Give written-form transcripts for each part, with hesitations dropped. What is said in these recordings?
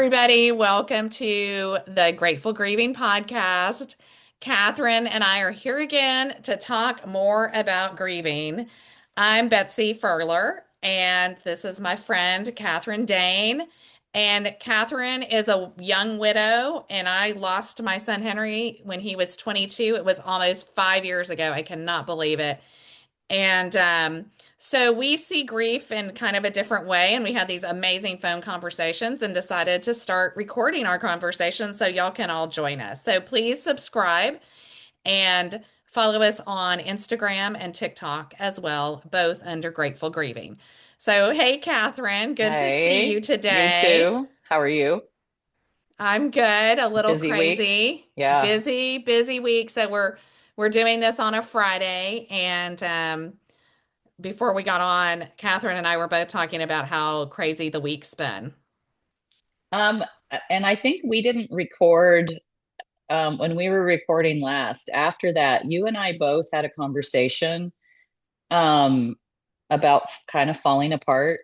everybody. Welcome to the Grateful Grieving Podcast. Katherine and I are here again to talk more about grieving. I'm Betsy Furler, and this is my friend, Katherine Dain. And Katherine is a young widow, and I lost my son Henry when he was 22. It was almost 5 years ago. I cannot believe it. And so we see grief in kind of a different way, and we had these amazing phone conversations and decided to start recording our conversations so y'all can all join us. So please subscribe and follow us on Instagram and TikTok as well, both under Grateful Grieving. So, hey, Katherine, good to see you Hey, you today. too. How are you? I'm good, a little Busy week? crazy, Yeah. busy week. So we're doing this on a Friday, and before we got on, Katherine and I were both talking about how crazy the week's been. Um, and I think we didn't record when we were recording last. After that, you and I both had a conversation um about kind of falling apart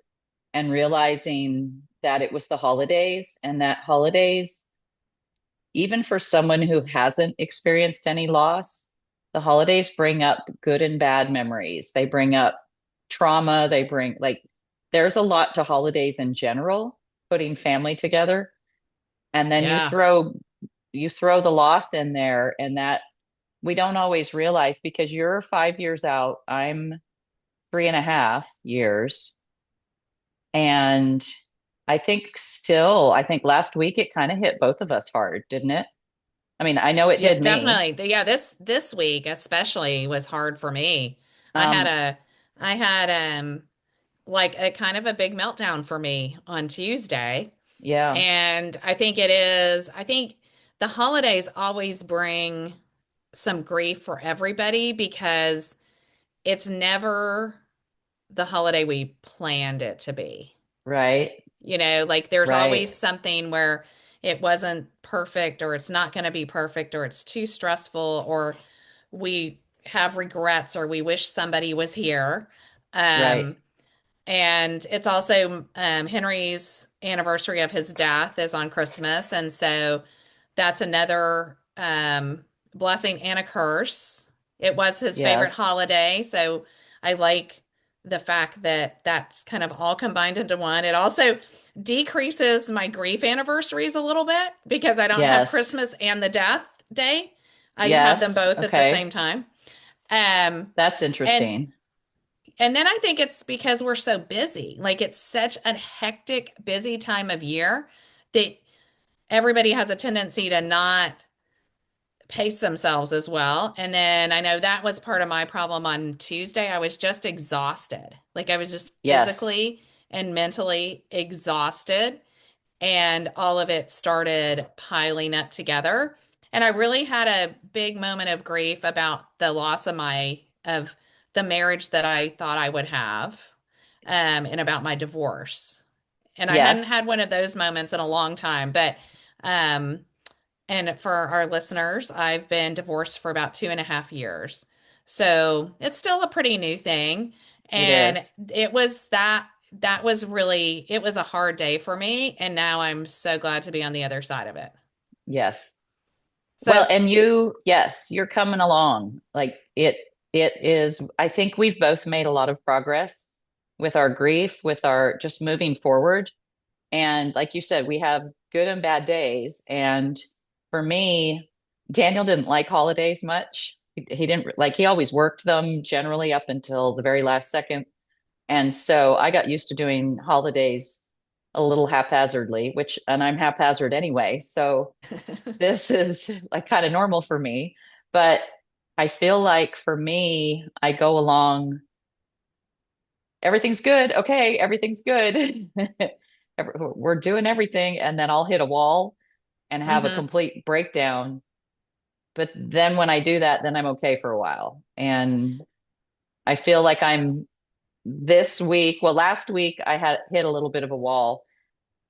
and realizing that it was the holidays and that holidays, even for someone who hasn't experienced any loss, the holidays bring up good and bad memories. They bring up trauma. They bring, like, there's a lot to holidays in general, putting family together. And then Yeah. you throw the loss in there, and that we don't always realize because you're 5 years out. I'm 3.5 years. And I think last week it kind of hit both of us hard, didn't it? I mean, I know it Yeah, did me. definitely. Yeah, this week especially was hard for me. I had Um, a I had like a kind of a big meltdown for me on Tuesday. yeah, And I think the holidays always bring some grief for everybody because it's never the holiday we planned it to be. right, Like there's right, always something where it wasn't perfect or it's not going to be perfect or it's too stressful or we have regrets or we wish somebody was here. right. Um, and it's also Henry's anniversary of his death is on Christmas. And so that's another blessing and a curse. It was his favorite Yes, holiday. So I like the fact that that's kind of all combined into one. It also decreases my grief anniversaries a little bit because I don't have yes, Christmas and the death day. I have them yes. both at the same Okay. time. Um, That's and interesting. and then I think it's because we're so busy. Like it's such a hectic, busy time of year that everybody has a tendency to not pace themselves as well. And then I know that was part of my problem on Tuesday. I was just exhausted. Like I was just Yes, physically and mentally exhausted. And all of it started piling up together. And I really had a big moment of grief about the loss of the marriage that I thought I would have, and about my divorce. And I hadn't had yes, one of those moments in a long time, but um, and for our listeners, I've been divorced for about 2.5 years. So it's still a pretty new thing. it And is. that was really, it was a hard day for me. And now I'm so glad to be on the other side of it. Yes. Well, So, and yes, you're coming along. It is, I think we've both made a lot of progress with our grief, with our just moving forward. And like you said, we have good and bad days. And for me, Daniel didn't like holidays much. He didn't like, he always worked them generally up until the very last second. And so I got used to doing holidays a little haphazardly, and I'm haphazard anyway. So this is like kind of normal for me. But I feel like for me, I go along, everything's good. Okay, everything's good. We're doing everything. And then I'll hit a wall and have a hmm complete breakdown. But then when I do that, then I'm okay for a while. And I feel like I'm this week, well, last week I had hit a little bit of a wall,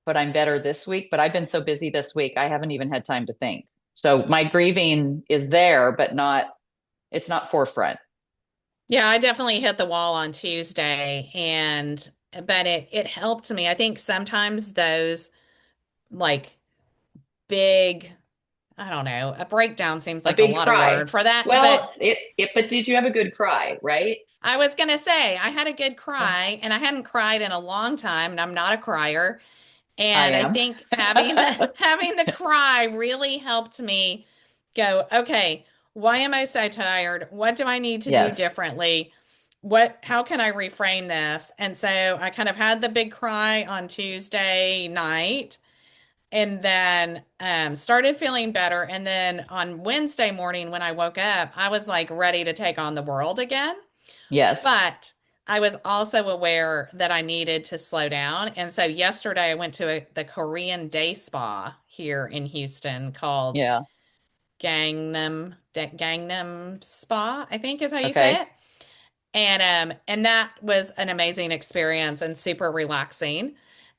but I'm better this week. But I've been so busy this week, I haven't even had time to think. So my grieving is there, but it's not forefront. Yeah, I definitely hit the wall on Tuesday but it helped me. I think sometimes those like big, I don't know, a breakdown seems A like a big lot of cry. word for that, but Well, but did you have a good cry, right? I was gonna say I had a good cry and I hadn't cried in a long time and I'm not a crier. I And I am. think having the having the cry really helped me go, okay, why am I so tired? What do I need to do Yes. differently? How can I reframe this? And so I kind of had the big cry on Tuesday night and then started feeling better. And then on Wednesday morning when I woke up, I was like ready to take on the world again. Yes. But I was also aware that I needed to slow down. And so yesterday I went to the Korean day spa here in Houston called Yeah. Gangnam Spa, I think is how you say Okay. it. And that was an amazing experience and super relaxing.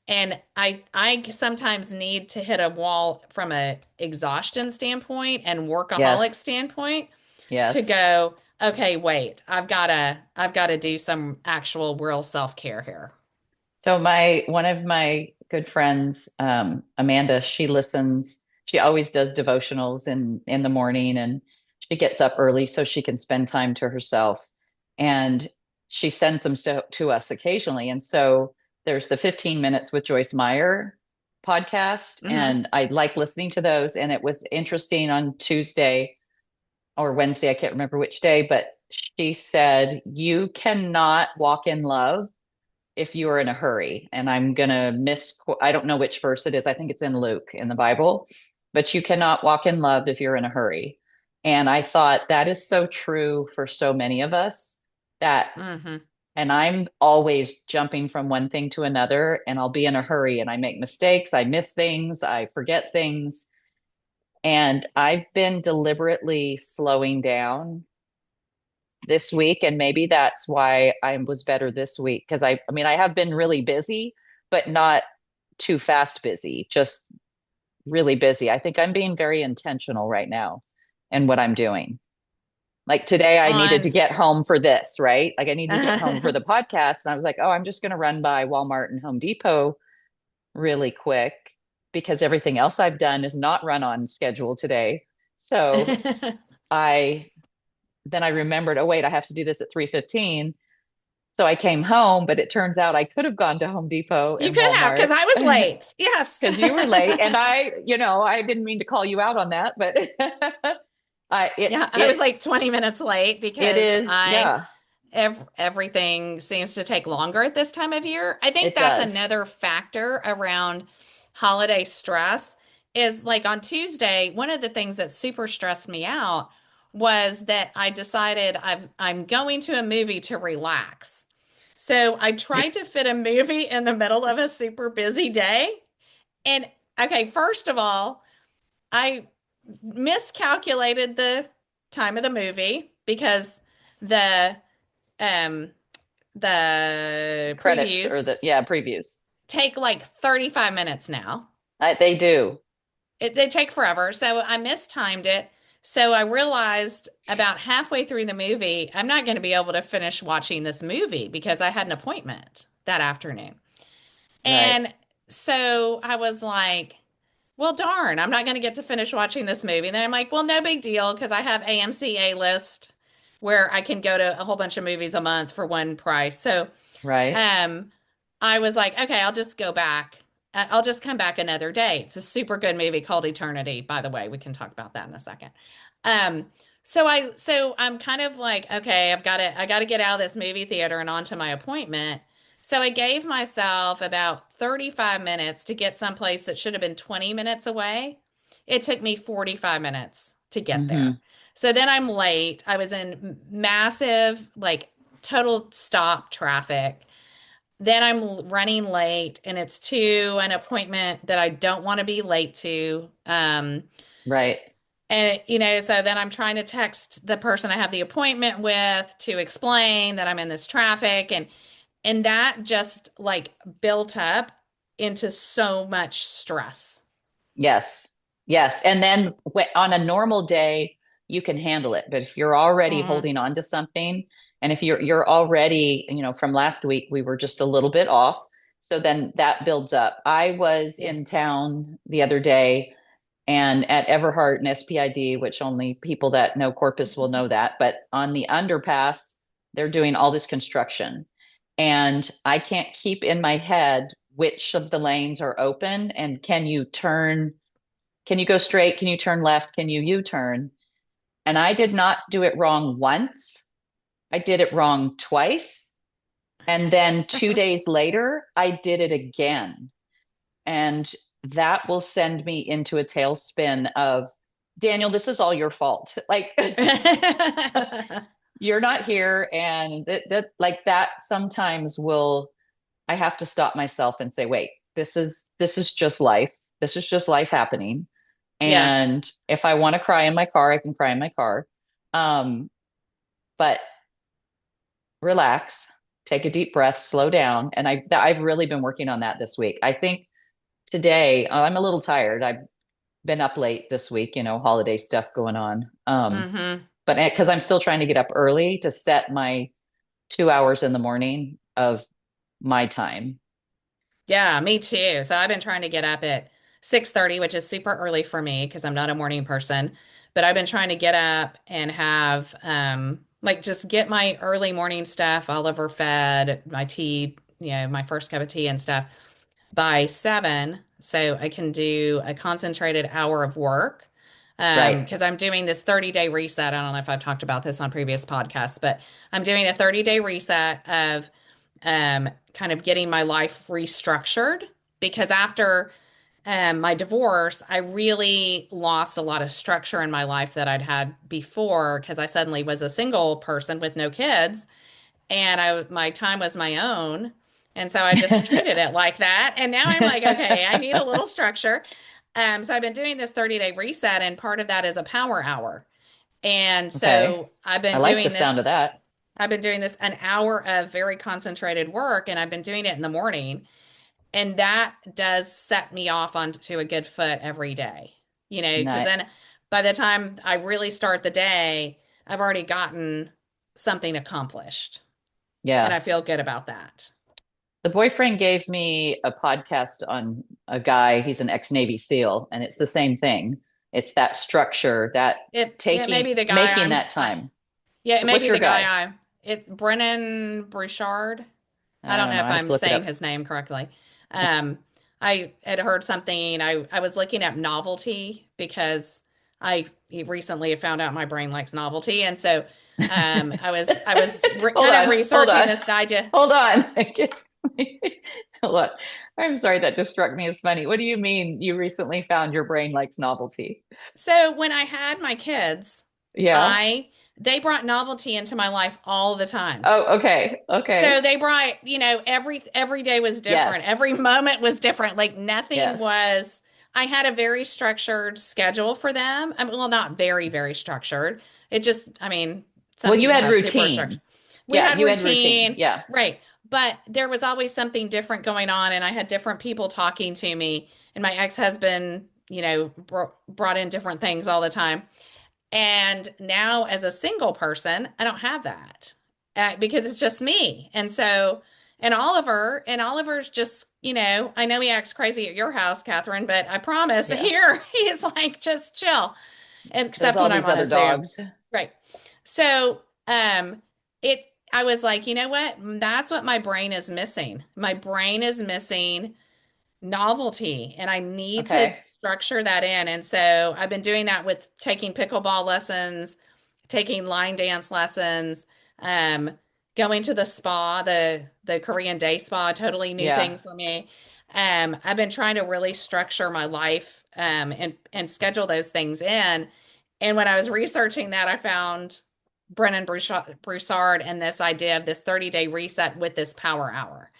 And I sometimes need to hit a wall from a exhaustion standpoint and workaholic Yes. standpoint to Yes. go, okay, wait, I've got to do some actual real self-care here. So one of my good friends, Amanda, she always does devotionals in the morning and she gets up early so she can spend time to herself. And she sends them to us occasionally. And so there's the 15 minutes with Joyce Meyer podcast. Hmm. And I like listening to those. And it was interesting on Tuesday or Wednesday, I can't remember which day, but she said, you cannot walk in love if you are in a hurry. And I'm going to I don't know which verse it is. I think it's in Luke in the Bible, but you cannot walk in love if you're in a hurry. And I thought that is so true for so many of us that, Hmm. and I'm always jumping from one thing to another, and I'll be in a hurry and I make mistakes, I miss things, I forget things. And I've been deliberately slowing down this week, and maybe that's why I was better this week because I mean I have been really busy, but not too fast busy, just really busy. I think I'm being very intentional right now in what I'm doing. Like today I needed to On get home for this, right? Like I needed to get home for the podcast and I was like, "Oh, I'm just going to run by Walmart and Home Depot really quick because everything else I've done is not run on schedule today." So, I then I remembered, oh wait, I have to do this at 3:15. So I came home, but it turns out I could have gone to Home Depot You and could have, Walmart because I was late. Yes. because you were late. And I didn't mean to call you out on that, but I Yeah, I was like 20 minutes late it because is, yeah, everything seems to take longer at this time of year. I think it that's does. another factor around holiday stress is like on Tuesday, one of the things that super stressed me out was that I decided I'm going to a movie to relax. So I tried to fit a movie in the middle of a super busy day. And okay, first of all, I miscalculated the time of the movie because the um the Credits or previews the yeah, previews. take like 35 minutes now. They do. They take forever. So I mistimed it. So I realized about halfway through the movie, I'm not going to be able to finish watching this movie because I had an appointment that afternoon. Right. And so I was like, well, darn, I'm not going to get to finish watching this movie. And then I'm like, well, no big deal because I have AMC A list where I can go to a whole bunch of movies a month for one price. So, Right. um, I was like, okay, I'll just go back. I'll just come back another day. It's a super good movie called Eternity, by the way. We can talk about that in a second. Um, so I'm kind of like, okay, I got to get out of this movie theater and onto my appointment. So I gave myself about 35 minutes to get someplace that should have been 20 minutes away. It took me 45 minutes to get there. Hmm. So then I'm late. I was in massive, like total stop traffic. Then I'm running late and it's to an appointment that I don't want to be late to. Right. And so then I'm trying to text the person I have the appointment with to explain that I'm in this traffic and that just like built up into so much stress. Yes. Yes. And then on a normal day, you can handle it. But if you're already Hmm. holding on to something, and if you're already, from last week, we were just a little bit off. So then that builds up. I was Yeah. in town the other day and at Everhart and SPID, which only people that know Corpus will know that, but on the underpass, they're doing all this construction. And I can't keep in my head which of the lanes are open and can you turn, can you go straight? Can you turn left? Can you U-turn? And I did not do it wrong once. I did it wrong twice. And then 2 days later, I did it again. And that will send me into a tailspin of, Daniel, this is all your fault. Like, you're not here. And like that sometimes will, I have to stop myself and say, wait, this is just life. This is just life happening. Yes. And if I want to cry in my car, I can cry in my car. Um, but relax, take a deep breath, slow down. And I've really been working on that this week. I think today I'm a little tired. I've been up late this week, holiday stuff going on. Hmm. But because I'm still trying to get up early to set my 2 hours in the morning of my time. Yeah, me too. So I've been trying to get up at 6:30, which is super early for me because I'm not a morning person. But I've been trying to get up and have like just get my early morning stuff, Oliver fed, my tea, my first cup of tea and stuff by 7 so I can do a concentrated hour of work. Right. Because I'm doing this 30-day reset. I don't know if I've talked about this on previous podcasts, but I'm doing a 30-day reset of kind of getting my life restructured because after my divorce, I really lost a lot of structure in my life that I'd had before because I suddenly was a single person with no kids and my time was my own. And so I just treated it like that. And now I'm like, okay, I need a little structure. So I've been doing this 30-day reset, and part of that is a power hour. And Okay. so I like the sound of that. I've been doing this an hour of very concentrated work, and I've been doing it in the morning. And that does set me off onto a good foot every day, because Not, then by the time I really start the day, I've already gotten something accomplished. And yeah. I feel good about that. The boyfriend gave me a podcast on a guy, he's an ex-Navy SEAL, and it's the same thing. It's that structure, that It may be the guy making that time. it may What's be your the guy? guy it's Brennan Bouchard. I I don't don't know know. I if have to I'm look it saying up. his name correctly. Um, I had heard something. I was looking up novelty because I recently have found out my brain likes novelty, and so Hold kind of on, hold researching on, this idea. hold on. Hold on. I'm sorry, that just struck me as funny. What do you mean you recently found your brain likes novelty? So when I had my kids, Yeah. I they brought novelty into my life all the time. Oh, okay. So Okay. they brought, every day was different. Yes. Every moment was different. Like nothing Yes. was, I had a very structured schedule for them. I mean, well, not very, very structured. It just, I mean, some Well, you people had have super structured. routine. We Yeah, had you had routine. routine, Yeah. right. But there was always something different going on, and I had different people talking to me. And my ex-husband, brought in different things all the time. And now, as a single person, I don't have that because it's just me. And so, and Oliver's just, I know he acts crazy at your house, Catherine, but I promise Yeah. here he's like just chill, There's except all when I'm these on other a Zoom. dogs. Right. So, it, I was like, you know what? That's what my brain is missing. My brain is missing novelty and I need to Okay. structure that in. And so I've been doing that with taking pickleball lessons, taking line dance lessons, um, going to the spa, the Korean day spa, totally new Yeah. thing for me. I've been trying to really structure my life and schedule those things in. And when I was researching that, I found Broussard and this idea of this 30-day reset with this power hour.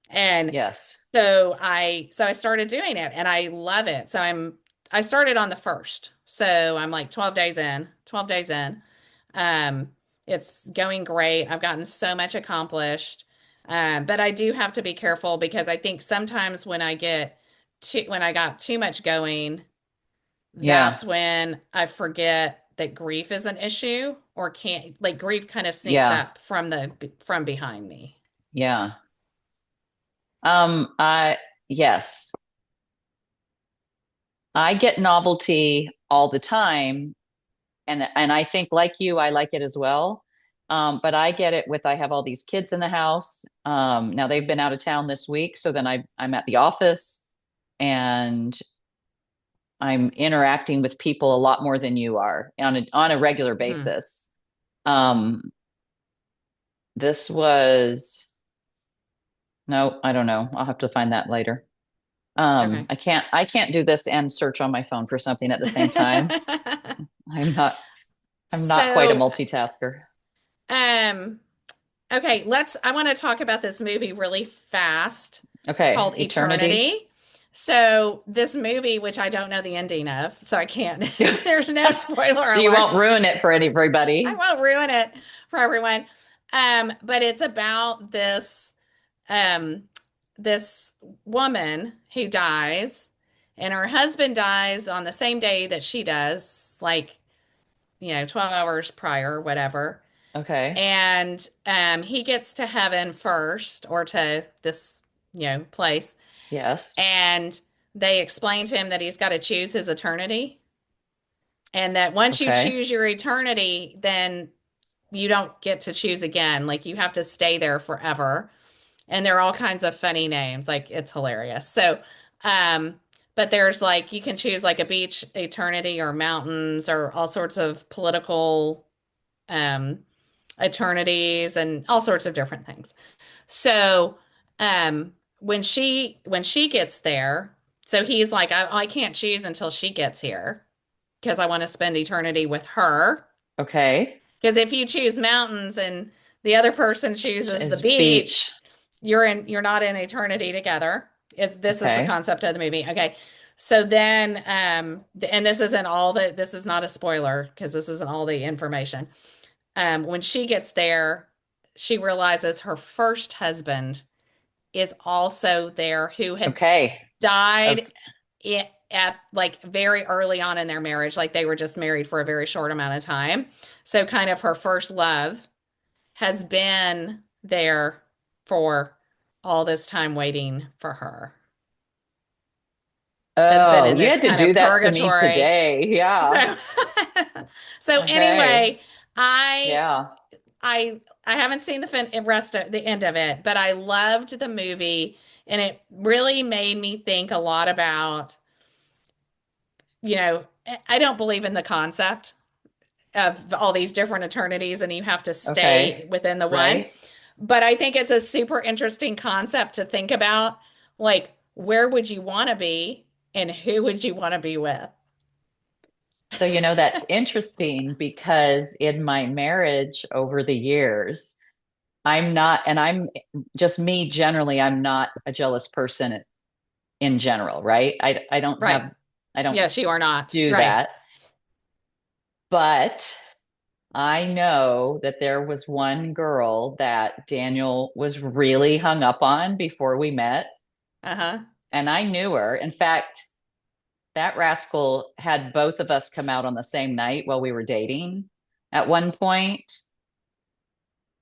And Yes. so I started doing it and I love it. I started on the first. So I'm like 12 days in, 12 days in. Um, it's going great. I've gotten so much accomplished. But I do have to be careful because I think sometimes when I got too much going, Yeah. that's when I forget that grief is an issue or can't like grief kind of sneaks Yeah. up from behind me. Yeah. I yes, I get novelty all the time, and I think like you, I like it as well. But I get it with I have all these kids in the house. Now they've been out of town this week, so then I'm at the office and I'm interacting with people a lot more than you are on a regular Mhm. basis. Um, this was no, I don't know. I'll have to find that later. Okay. I can't do this and search on my phone for something at the same time. I'm not I'm not quite a So, multitasker. um, okay, I want to talk about this movie really fast Okay, called eternity. Eternity. So, this movie, which I don't know the ending of, so I can't, there's no spoiler So you won't alert. ruin it for I everybody. won't ruin it for everyone. But it's about um, this woman who dies, and her husband dies on the same day that she does, like, 12 hours prior, whatever. Okay. And he gets to heaven first, or to this, place. Yes. And they explain to him that he's got to choose his eternity. And that once you Okay. choose your eternity, then you don't get to choose again. Like you have to stay there forever. And there are all kinds of funny names. Like it's hilarious. So, um, but there's like you can choose like a beach eternity or mountains or all sorts of political um eternities and all sorts of different things. So, when she gets there, so he's like, I can't choose until she gets here because I want to spend eternity with her. Okay. Because if you choose mountains and the other person chooses the Is beach, beach. you're not in eternity together. This is the Okay. concept of the movie. Okay. So then and this is not a spoiler because this isn't all the information. When she gets there, she realizes her first husband is also there who had Okay. died Okay. at like very early on in their marriage, like they were just married for a very short amount of time. So kind of her first love has been there for all this time waiting for her. Has been Oh, in you this had to kind of do that to me purgatory. today. Yeah. So so Okay. anyway, I Yeah. I haven't seen the rest of the end of it, but I loved the movie and it really made me think a lot about, I don't believe in the concept of all these different eternities and you have to stay Okay. within the one. Right. But I think it's a super interesting concept to think about. Like, where would you want to be and who would you want to be with? So, that's interesting because in my marriage over the years, I'm not, and I'm just me generally, I'm not a jealous person in general, right? Right. I don't Yes, you are not. do Right. that. But I know that there was one girl that Daniel was really hung up on before we met, Uh-huh. and I knew her. In fact, that rascal had both of us come out on the same night while we were dating at one point.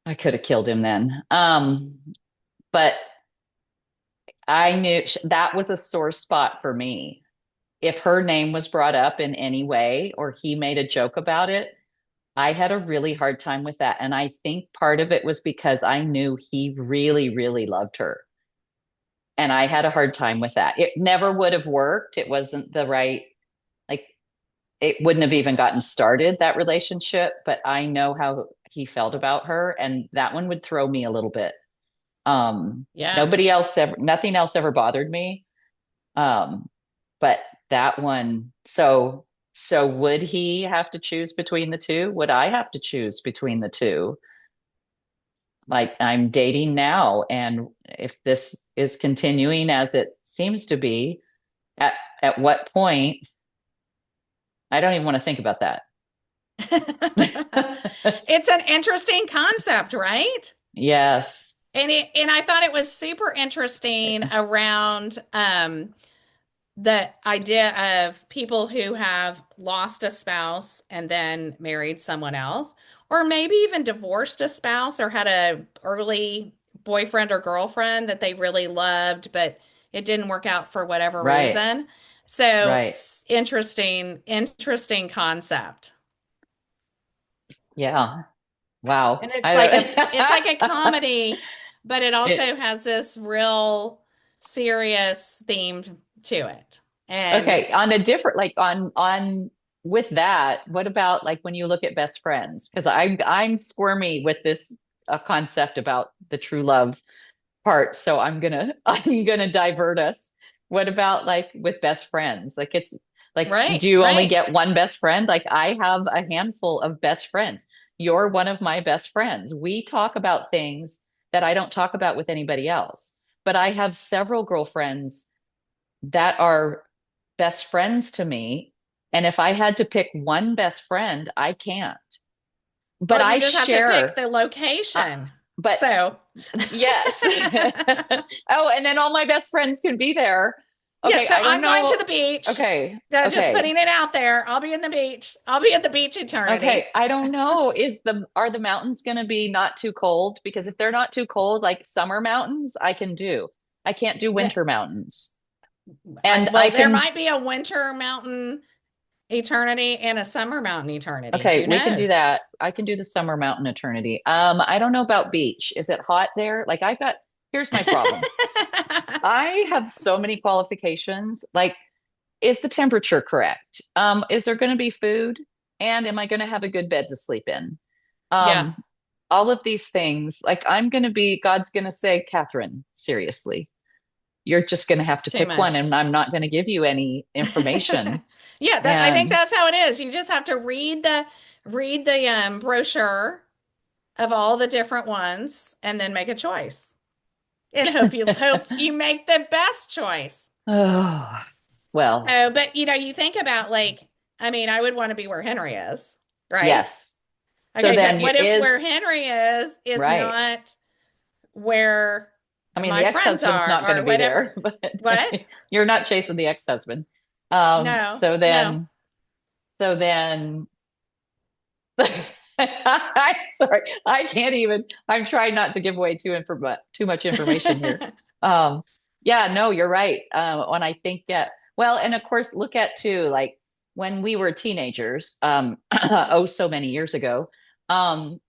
I could have killed him then. But I knew that was a sore spot for me. If her name was brought up in any way or he made a joke about it, I had a really hard time with that. And I think part of it was because I knew he really, really loved her. And I had a hard time with that. It never would have worked. It wasn't the right, like, it wouldn't have even gotten started, that relationship. But I know how he felt about her. And that one would throw me a little bit. Yeah. Nothing else ever bothered me. Um, but that one, so would he have to choose between the two? Would I have to choose between the two? Like I'm dating now, and if this is continuing as it seems to be, at at what point? I don't even want to think about that. It's an interesting concept, right? Yes. And I thought it was super interesting around the idea of people who have lost a spouse and then married someone else, or maybe even divorced a spouse or had a early boyfriend or girlfriend that they really loved, but it didn't work out for whatever Right. reason. So Right. interesting concept. Yeah. Wow. And it's I like a don't comedy, but it it, also has this real serious theme to it. And okay. On a different, like on with that, what about like when you look at best friends? Because I'm squirmy with this concept about the true love part. So I'm gonna divert us. What about like with best friends? Like it's like, right, do you only right. get one best friend? Like I have a handful of best friends. You're one of my best friends. We talk about things that I don't talk about with anybody else. But I have several girlfriends that are best friends to me. And if I had to pick one best friend, I can't. But Well, you I just have to pick share, the uh, location. but So, yes. Oh, and then all my best friends can be there. yeah, Okay, so I don't I'm going to know. the beach. Okay, Just okay, putting it out there. I'll be in the beach. I'll be at the beach okay. eternity. I don't know. Are the mountains going to be not too cold? Because if they're not too cold, like summer mountains, I can do. I can't do No, winter mountains. And I well, there can, might be a winter mountain eternity and a summer mountain eternity. okay, Who we can do knows? that. I can do the summer mountain eternity. I don't know about beach. Is it hot there? Like here's my problem. I have so many qualifications. Like, is the temperature correct? Is there going to be food? And am I going to have a good bed to sleep in? Yeah, Um, all of these things, like God's going to say, Katherine, seriously, you're just going to have it's to too pick one, much. and I'm not going to give you any information. Yeah, I think And that's how it is. You just have to read the brochure of all the different ones and then make a choice. And hope you make the best choice. oh, well, So, but you think about like, I mean, I would want to be where Henry is, right? yes. So Okay, then but you what if is where Henry is right. not where I mean, my the friends ex-husband's not going are to or be whatever? there, but What? you're not chasing the ex-husband. No, So no. then I'm sorry. I can't even. I'm trying not to give away too much information here. Um, yeah, no, you're right. When I think well, and of course, look at too, like when we were teenagers, oh, so many years ago, and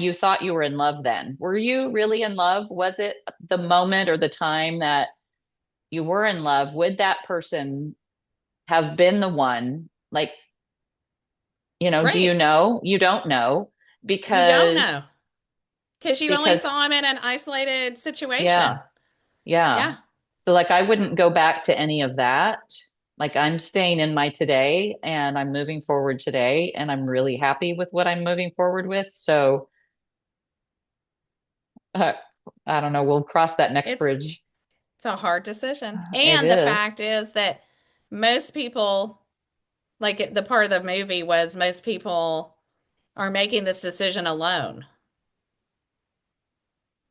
you thought you were in love then. Were you really in love? Was it the moment or the time that you were in love? Would that person have been the one? Like, do you Right. know? You don't know You don't know because because you only because saw him in an isolated yeah, situation. yeah. Yeah. So like I wouldn't go back to any of that. Like I'm staying in my today and I'm moving forward today and I'm really happy with what I'm moving forward with. So uh, I don't know, we'll cross that next It's bridge. it's a hard decision. It And the fact is. is that most people, like the part of the movie was most people are making this decision alone.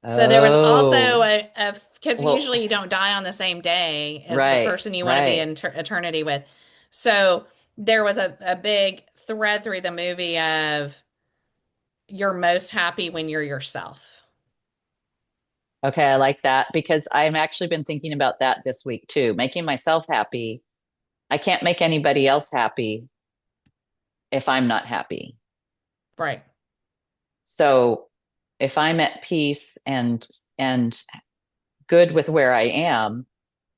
So there was also Oh, because well, usually you don't die on the same day as the right, person you want to be right. in eternity with. So there was a big thread through the movie of you're most happy when you're yourself. Okay, I like that because I've actually been thinking about that this week too, making myself happy. I can't make anybody else happy if I'm not happy. Right. So if I'm at peace and good with where I am,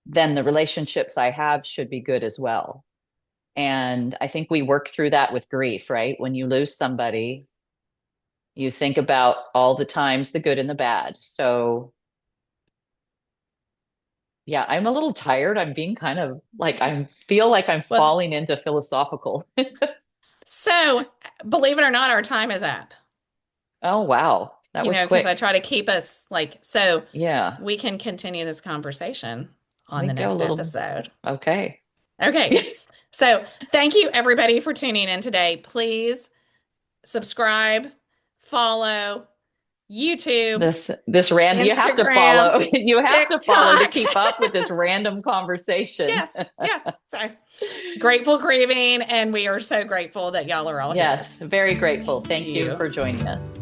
then the relationships I have should be good as well. And I think we work through that with grief, right? When you lose somebody, you think about all the times, the good and the bad. So yeah, I'm a little tired. I'm being kind of like I feel like I'm Well, falling into philosophical. so believe it or not, our time is up. Oh, wow. That was Because I quick. try to keep us like so Yeah. we can continue this conversation on We the go a next little. episode. Okay. Okay. So thank you everybody for tuning in today. Please subscribe, follow YouTube, This random, you have to Instagram, follow. You have to follow to TikTok. keep up with this random conversation. Yes. Yeah. So grateful grieving. And we are so grateful that y'all are all here. Yes, very grateful. Thank Thank you you. for joining us.